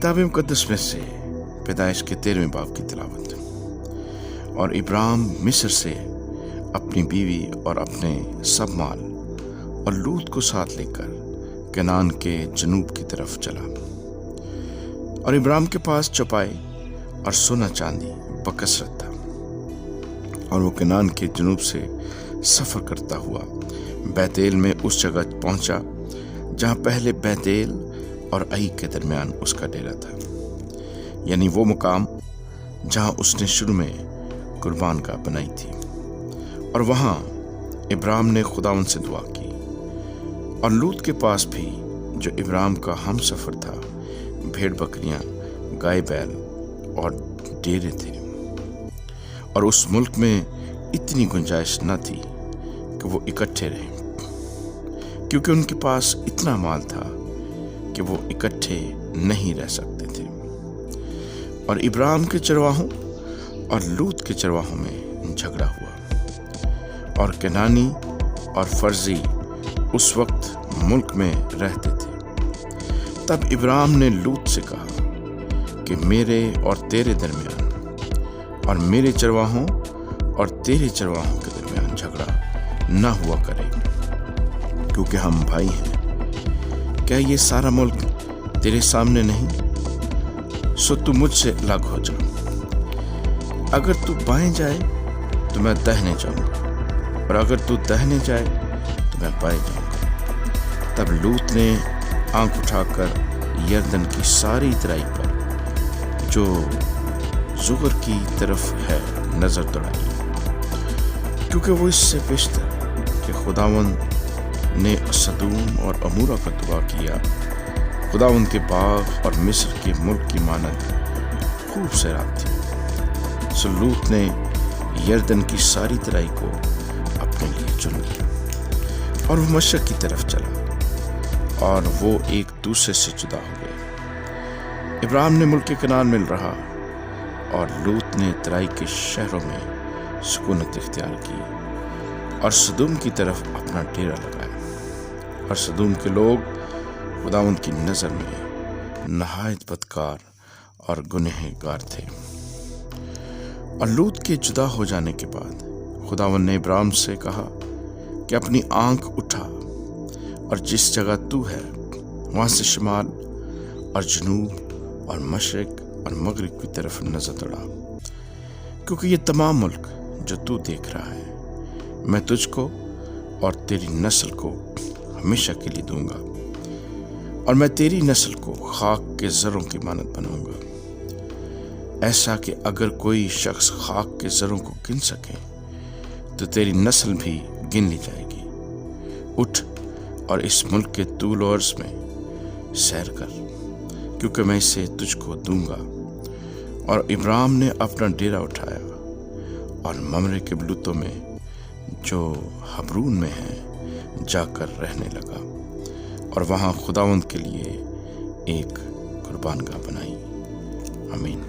किताब मुकद्दस में से पैदाइश के 13वें बाब की तिलावत। और इब्राहिम मिस्र से अपनी बीवी और अपने सब माल और लूत को साथ लेकर कनान के जनूब की तरफ चला। और इब्राहिम के पास चौपाई और सोना चांदी बकसरत था, और वो कनान के जनूब से सफ़र करता हुआ बैतेल में उस जगह पहुंचा जहां पहले बैतेल और आई के दरमियान उसका डेरा था, यानी वो मुकाम जहां उसने शुरू में कुर्बान गाह बनाई थी। और वहां इब्राहिम ने खुदावंद से दुआ की। और लूत के पास भी, जो इब्राहिम का हम सफ़र था, भेड़ बकरियां, गाय बैल और डेरे थे। और उस मुल्क में इतनी गुंजाइश न थी कि वो इकट्ठे रहे, क्योंकि उनके पास इतना माल था कि वो इकट्ठे नहीं रह सकते थे। और इब्राहिम के चरवाहों और लूत के चरवाहों में झगड़ा हुआ। और कनानी और फर्जी उस वक्त मुल्क में रहते थे। तब इब्राहिम ने लूत से कहा कि मेरे और तेरे दरमियान और मेरे चरवाहों और तेरे चरवाहों के दरमियान झगड़ा न हुआ करे, क्योंकि हम भाई हैं। क्या ये सारा मुल्क तेरे सामने नहीं? सो तू मुझसे अलग हो जा। अगर तू बाएं जाए तो मैं दाहिने जाऊंगा, और अगर तू दाहिने जाए तो मैं बाएं जाऊंगा। तब लूत ने आंख उठाकर यरदन की सारी तराई पर, जो जुगर की तरफ है, नजर दौड़ाई, क्योंकि वो इससे बेशतर कि खुदावंद ने सदूम और अमूरा का दुआ किया, खुदावंद के बाग और मिस्र के मुल्क की मानद खूब सैराब थी। सो लूत ने यरदन की सारी तराई को अपने लिए चुन लिया, और वो मशरक की तरफ चला, और वो एक दूसरे से जुदा हो गए। इब्राहिम ने मुल्क कनान में रहा, और लूत ने तराई के शहरों में सुकूनत इख्तियार की, और सदूम की तरफ अपना डेरा लगाया। और सदूम के लोग खुदावंद की नज़र में नहायत बदकार और गुनहगार थे। और लूत के जुदा हो जाने के बाद खुदावंद ने इब्राहिम से कहा कि अपनी आंख उठा, और जिस जगह तू है वहाँ से शिमाल और जनूब और मशरिक और मगरिब की तरफ नजर दौड़ा, क्योंकि ये तमाम मुल्क जो तू देख रहा है मैं तुझको और तेरी नस्ल को हमेशा के लिए दूंगा, और मैं तेरी नस्ल को खाक के ज़रों की मानद बनाऊंगा, ऐसा कि अगर कोई शख्स खाक के ज़रों को गिन सके तो तेरी नस्ल भी गिन ली जाएगी। उठ और इस मुल्क के तूल और अर्ज़ में सैर कर, क्योंकि मैं इसे तुझको दूंगा। और इब्राहिम ने अपना डेरा उठाया और ममरे के बलूतों में, जो हबरून में है, जाकर रहने लगा, और वहाँ खुदावंद के लिए एक कुर्बान गाह बनाई। आमीन।